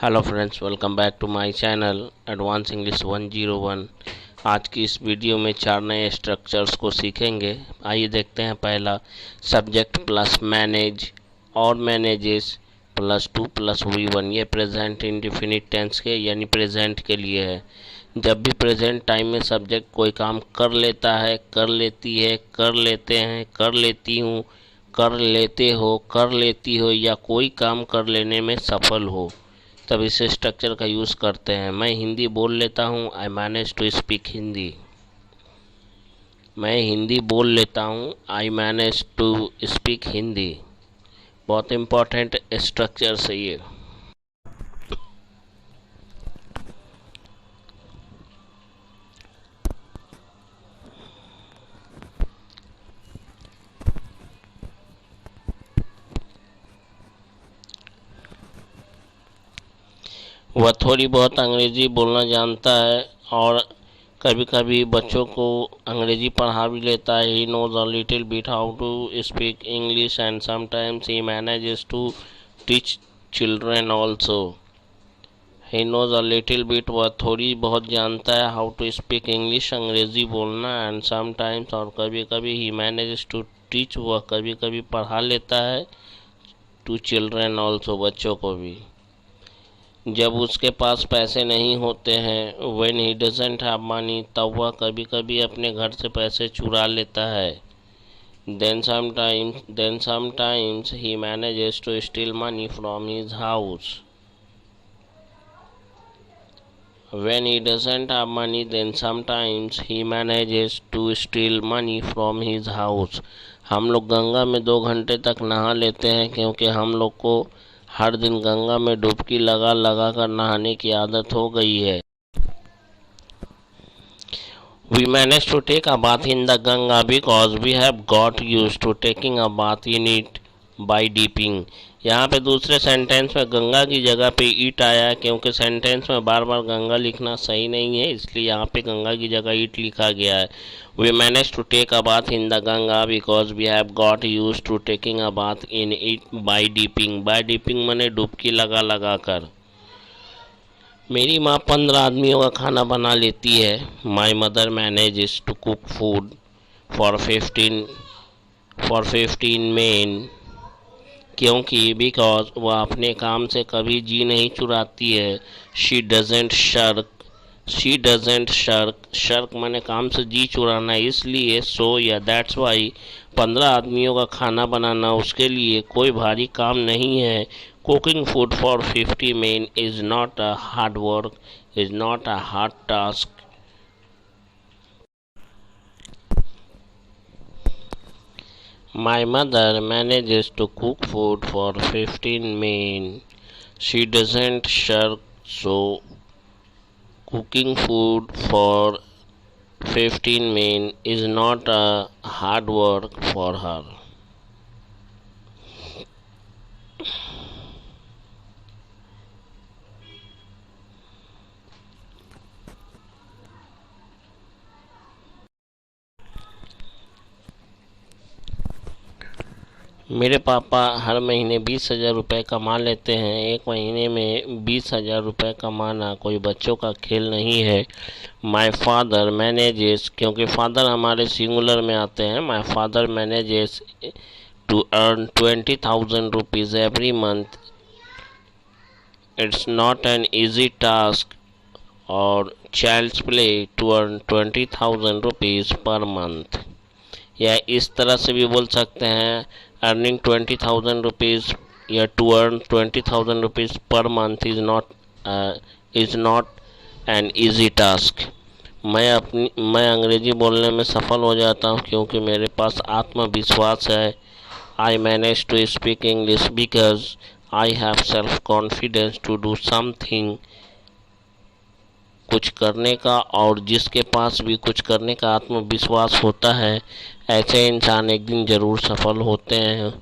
Hello friends, welcome back to my channel advance English 101। आज की इस वीडियो में 4 नए स्ट्रक्चर्स को सीखेंगे। आइए देखते हैं। पहला, सब्जेक्ट प्लस मैनेज और manages plus two plus V1। ये प्रेजेंट इंडेफिनिट टेंस के यानी प्रेजेंट के लिए है। जब भी प्रेजेंट टाइम में सब्जेक्ट कोई काम कर लेता है, कर लेती है, कर लेते हैं, कर लेती हूँ, कर लेते हो, कर लेती हो या कोई काम कर लेने में सफल हो, तब इस स्ट्रक्चर का यूज़ करते हैं। मैं हिंदी बोल लेता हूँ, I manage to speak Hindi. मैं हिंदी बोल लेता हूँ, I manage to speak Hindi. बहुत इम्पोर्टेंट स्ट्रक्चर है ये। वह थोड़ी बहुत अंग्रेज़ी बोलना जानता है और कभी कभी बच्चों को अंग्रेजी पढ़ा भी लेता है। He knows a little bit how to speak English and sometimes he manages to teach children also. He knows a little bit, वह थोड़ी बहुत जानता है, हाउ टू स्पीक इंग्लिश, अंग्रेजी बोलना, एंड समटाइम्स और कभी कभी ही मैनेजेस टू टीच, वह कभी कभी पढ़ा लेता है, टू चिल्ड्रेन ऑल्सो, बच्चों को भी। जब उसके पास पैसे नहीं होते हैं, when he doesn't have money, तब वह कभी कभी अपने घर से पैसे चुरा लेता है। Then sometimes he manages to steal money from his house. When he doesn't have money, then sometimes he manages to steal money from his house. हम लोग गंगा में 2 घंटे तक नहा लेते हैं क्योंकि हम लोग को हर दिन गंगा में डुबकी लगा लगा कर नहाने की आदत हो गई है। We manage to take a bath in the Ganga because we have got used to taking a bath in it by dipping. यहाँ पे दूसरे सेंटेंस में गंगा की जगह पे ईट आया है क्योंकि सेंटेंस में बार बार गंगा लिखना सही नहीं है, इसलिए यहाँ पे गंगा की जगह ईट लिखा गया है। We managed to take a bath in the Ganga because we have got used to taking a bath in it by dipping. By dipping माने डुबकी लगा लगा कर। मेरी माँ 15 आदमियों का खाना बना लेती है। My mother manages to cook food for 15 men, क्योंकि बिकॉज वह अपने काम से कभी जी नहीं चुराती है। शी डजेंट शर्क, शर्क माने काम से जी चुराना, इसलिए सो या दैट्स वाई 15 आदमियों का खाना बनाना उसके लिए कोई भारी काम नहीं है। Cooking food for 50 men is not a hard work, is not a hard task. My mother manages to cook food for 15 men. She doesn't shirk, so cooking food for 15 men is not a hard work for her. मेरे पापा हर महीने 20,000 रुपये कमा लेते हैं। एक महीने में 20,000 रुपये कमाना कोई बच्चों का खेल नहीं है। माई फादर मैनेजेस, क्योंकि फादर हमारे सिंगुलर में आते हैं, my father manages to earn 20,000 rupees every month. It's not an easy task और child's play to earn 20,000 rupees per month. या इस तरह से भी बोल सकते हैं, अर्निंग 20,000 रुपीज़ या to earn 20,000 rupees per month is not an easy task. मैं अंग्रेजी बोलने में सफल हो जाता हूँ क्योंकि मेरे पास आत्मविश्वास है। I manage to speak English because I have self confidence to do something. कुछ करने का, और जिसके पास भी कुछ करने का आत्मविश्वास होता है, ऐसे इंसान एक दिन जरूर सफल होते हैं।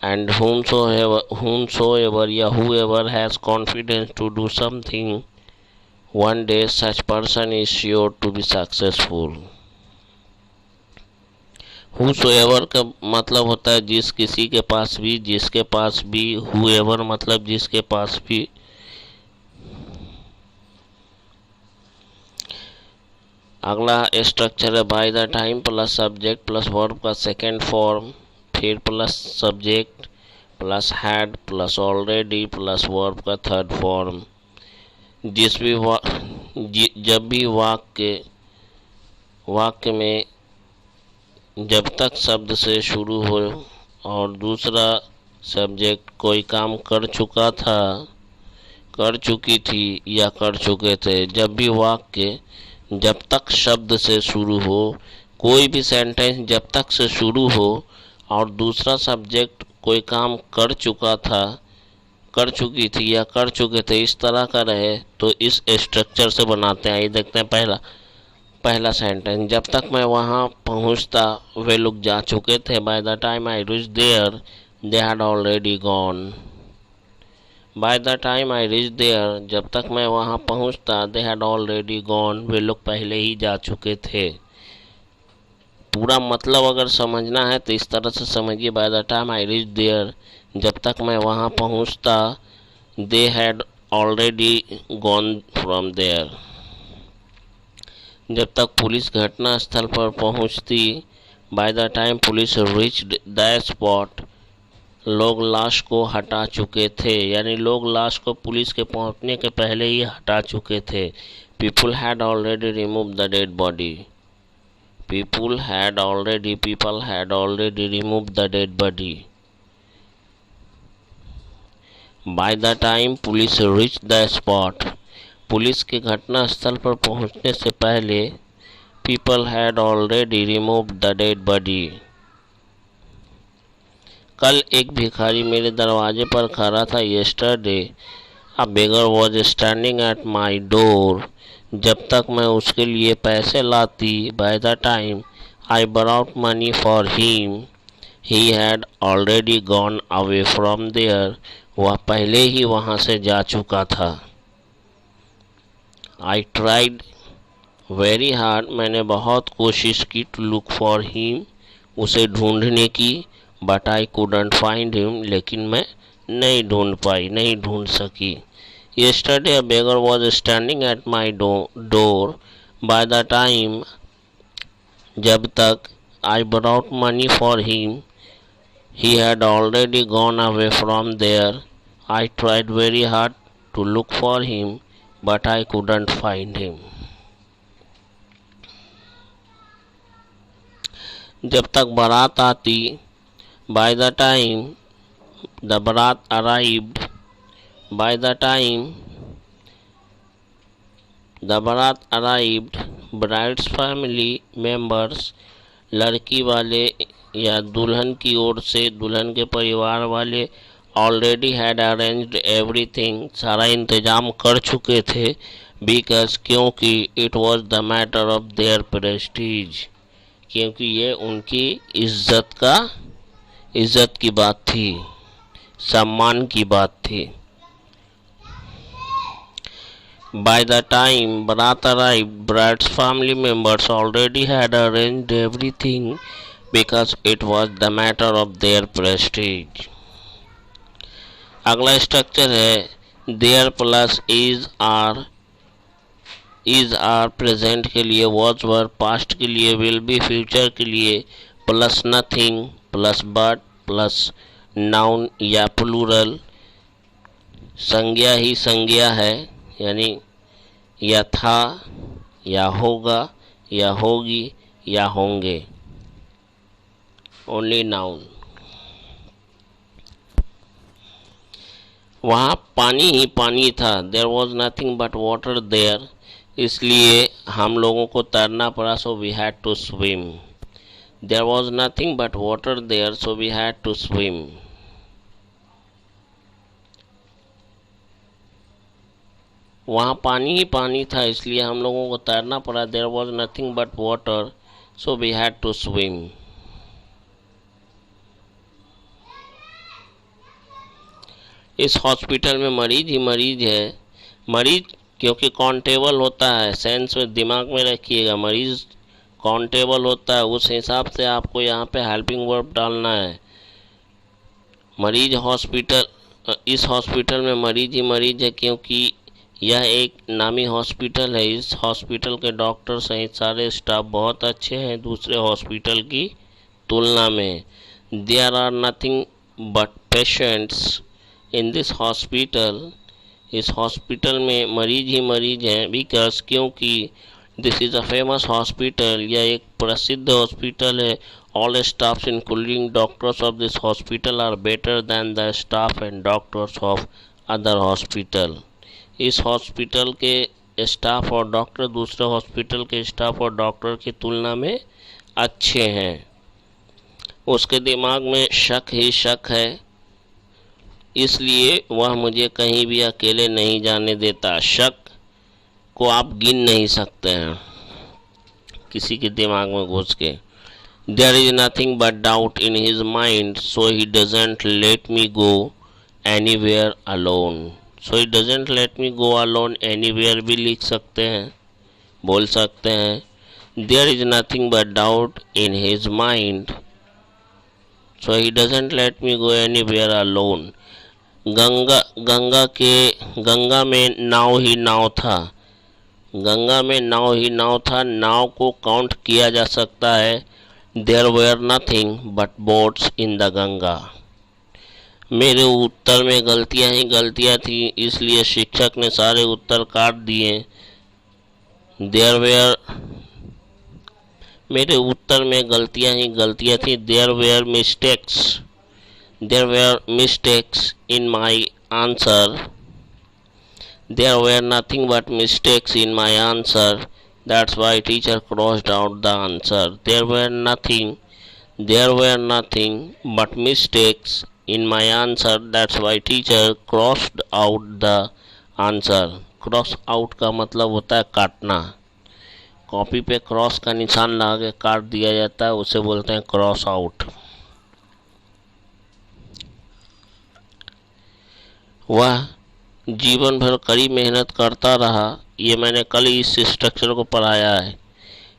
एंड whomsoever या whoever has confidence to do something, one day such person is sure to be successful. whosoever का मतलब होता है जिस किसी के पास भी, जिसके पास भी। whoever मतलब जिसके पास भी। अगला स्ट्रक्चर है bye the time plus subject plus verb का सेकेंड फॉर्म, फिर plus subject plus had plus already plus verb का थर्ड फॉर्म। जब भी वाक्य में जब तक शब्द से शुरू हो और दूसरा सब्जेक्ट कोई काम कर चुका था, कर चुकी थी या कर चुके थे, जब भी वाक्य जब तक शब्द से शुरू हो, कोई भी सेंटेंस जब तक से शुरू हो और दूसरा सब्जेक्ट कोई काम कर चुका था, कर चुकी थी या कर चुके थे, इस तरह का रहे तो इस स्ट्रक्चर से बनाते हैं। ये देखते हैं पहला सेंटेंस, जब तक मैं वहाँ पहुँचता वे लोग जा चुके थे। By the time I reach there they had already gone. By the time I reach there, जब तक मैं वहाँ पहुँचता, दे हैड ऑलरेडी गॉन, वे लोग पहले ही जा चुके थे। पूरा मतलब अगर समझना है तो इस तरह से समझिए, by the time I reach there, जब तक मैं वहाँ पहुँचता, they had already gone from there. जब तक पुलिस घटना स्थल पर पहुंचती, by the time police reached the spot, लोग लाश को हटा चुके थे, यानी लोग लाश को पुलिस के पहुंचने के पहले ही हटा चुके थे। People had already remove the dead body, people had already remove the dead body. By the time police reach the spot, police के घटना स्थल पर पहुंचने से पहले people had already remove the dead body. कल एक भिखारी मेरे दरवाजे पर खड़ा था। Yesterday a beggar was standing at my door, जब तक मैं उसके लिए पैसे लाती। By the time I brought money for him he had already gone away from there, वह पहले ही वहाँ से जा चुका था। आई ट्राइड वेरी हार्ड, मैंने बहुत कोशिश की, टू लुक फॉर हिम, उसे ढूंढने की। But I couldn't find him, लेकिन मैं नहीं ढूंढ पाई, नहीं ढूंढ सकी। Yesterday a beggar was standing at my door, by the time, जब तक, I brought money for him he had already gone away from there. I tried very hard to look for him but I couldn't find him. जब तक बारात आती, by the time the barat arrived, by the time the barat arrived, bride's family members, लड़की वाले या दुल्हन की ओर से दुल्हन के परिवार वाले, ऑलरेडी हैड अरेंज्ड एवरीथिंग, सारा इंतजाम कर चुके थे। बिकॉज, क्योंकि, it was the matter of their Prestige, क्योंकि ये उनकी इज्जत की बात थी, सम्मान की बात थी। By the time baraat arrived, bride's family members already had arranged everything because it was the matter of their prestige. अगला स्ट्रक्चर है there plus is are present के लिए, वॉज वर पास्ट के लिए, विल बी फ्यूचर के लिए, plus nothing plus but plus noun या plural. संज्ञा ही संज्ञा है, यानी या था या होगा या होगी या होंगे, ओनली नाउन। वहाँ पानी ही पानी था, there was nothing but water there, इसलिए हम लोगों को तैरना पड़ा, so we had to swim. There was nothing but water there, so we had to swim. वहाँ पानी ही पानी था, इसलिए हम लोगों को तैरना पड़ा, there was nothing but water, so we had to swim. इस हॉस्पिटल में मरीज ही मरीज है, मरीज क्योंकि काउंटेबल होता है, सेंस में दिमाग में रखिएगा, मरीज काउंटेबल होता है, उस हिसाब से आपको यहाँ पे हेल्पिंग वर्ब डालना है। मरीज हॉस्पिटल, इस हॉस्पिटल में मरीज ही मरीज है, क्योंकि यह एक नामी हॉस्पिटल है। इस हॉस्पिटल के डॉक्टर सहित सारे स्टाफ बहुत अच्छे हैं दूसरे हॉस्पिटल की तुलना में। There are nothing but patients in this hospital. इस हॉस्पिटल में मरीज ही मरीज हैं। बिकॉज क्योंकि this is a famous hospital, यह एक प्रसिद्ध हॉस्पिटल है। All staffs including doctors of this hospital are better than the staff and doctors of other hospital. इस हॉस्पिटल के स्टाफ और डॉक्टर दूसरे हॉस्पिटल के स्टाफ और डॉक्टर की तुलना में अच्छे हैं। उसके दिमाग में शक ही शक है, इसलिए वह मुझे कहीं भी अकेले नहीं जाने देता। शक को आप गिन नहीं सकते हैं किसी के दिमाग में घुस के। There is nothing but doubt in his mind so he doesn't let me go anywhere alone. So he doesn't let me go alone anywhere भी लिख सकते हैं, बोल सकते हैं। There is nothing but doubt in his mind so he doesn't let me go anywhere alone. Ganga में नाव ही नाव था। गंगा में नाव ही नाव था। नाव को काउंट किया जा सकता है। There were nothing but boats in the Ganga. मेरे उत्तर में गलतियां ही गलतियां थी, इसलिए शिक्षक ने सारे उत्तर काट दिए। देयर वेयर, मेरे उत्तर में गलतियां ही गलतियां थी। There were mistakes, there were mistakes in my answer. There were nothing but mistakes in my answer. That's why teacher crossed out the answer. There were nothing but mistakes in my answer. That's why teacher crossed out the answer. Cross out का मतलब होता है काटना। Copy पे cross का निशान लगा के काट दिया जाता है, उसे बोलते हैं क्रॉस आउट। वह जीवन भर कड़ी मेहनत करता रहा। ये मैंने कल इस स्ट्रक्चर को पढ़ाया है।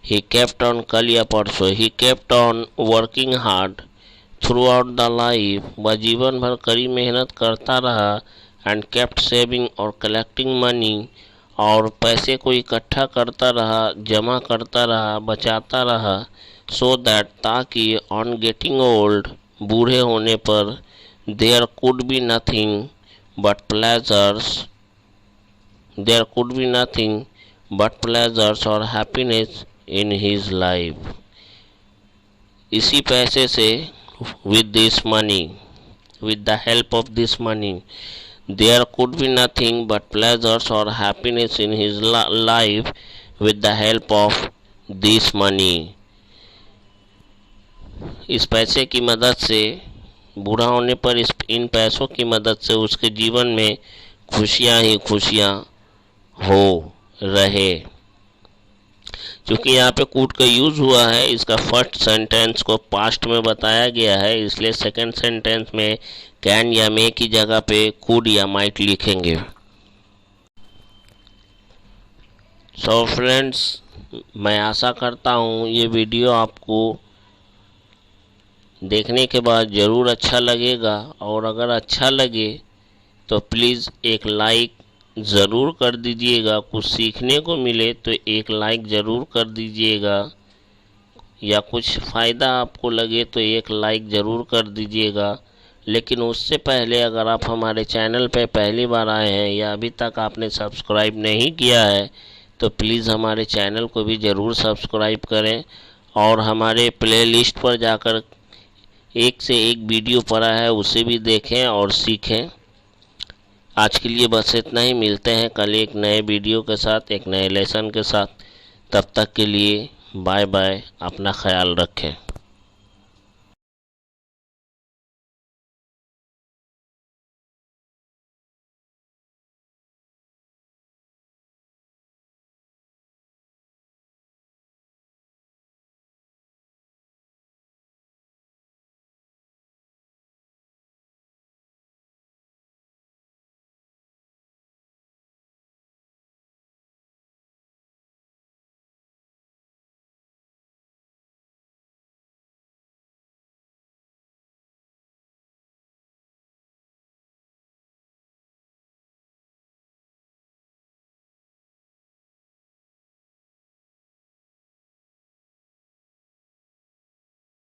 ही केप्ट ऑन, कल या परसों। He kept on working hard through out the life. वह जीवन भर कड़ी मेहनत करता रहा। एंड केप्ट सेविंग और कलेक्टिंग मनी, और पैसे को इकट्ठा करता रहा, जमा करता रहा, बचाता रहा। सो दैट, ताकि ऑन गेटिंग ओल्ड, बूढ़े होने पर, there could be nothing but pleasures, there could be nothing but pleasures or happiness in his life. इसी पैसे से, with this money, with the help of this money, there could be nothing but pleasures or happiness in his life with the help of this money. इस पैसे की मदद से, बूढ़ा होने पर इन पैसों की मदद से उसके जीवन में खुशियां ही खुशियां हो रहे। क्योंकि यहाँ पे कुड का यूज हुआ है, इसका फर्स्ट सेंटेंस को पास्ट में बताया गया है, इसलिए सेकंड सेंटेंस में कैन या मे की जगह पे कुड या माइट लिखेंगे। सो फ्रेंड्स, मैं आशा करता हूँ ये वीडियो आपको देखने के बाद ज़रूर अच्छा लगेगा, और अगर अच्छा लगे तो प्लीज़ एक लाइक ज़रूर कर दीजिएगा। कुछ सीखने को मिले तो एक लाइक ज़रूर कर दीजिएगा, या कुछ फ़ायदा आपको लगे तो एक लाइक ज़रूर कर दीजिएगा। लेकिन उससे पहले अगर आप हमारे चैनल पर पहली बार आए हैं या अभी तक आपने सब्सक्राइब नहीं किया है तो प्लीज़ हमारे चैनल को भी ज़रूर सब्सक्राइब करें, और हमारे प्लेलिस्ट पर जाकर एक से एक वीडियो पड़ा है उसे भी देखें और सीखें। आज के लिए बस इतना ही। मिलते हैं कल एक नए वीडियो के साथ, एक नए लेसन के साथ। तब तक के लिए बाय बाय। अपना ख्याल रखें।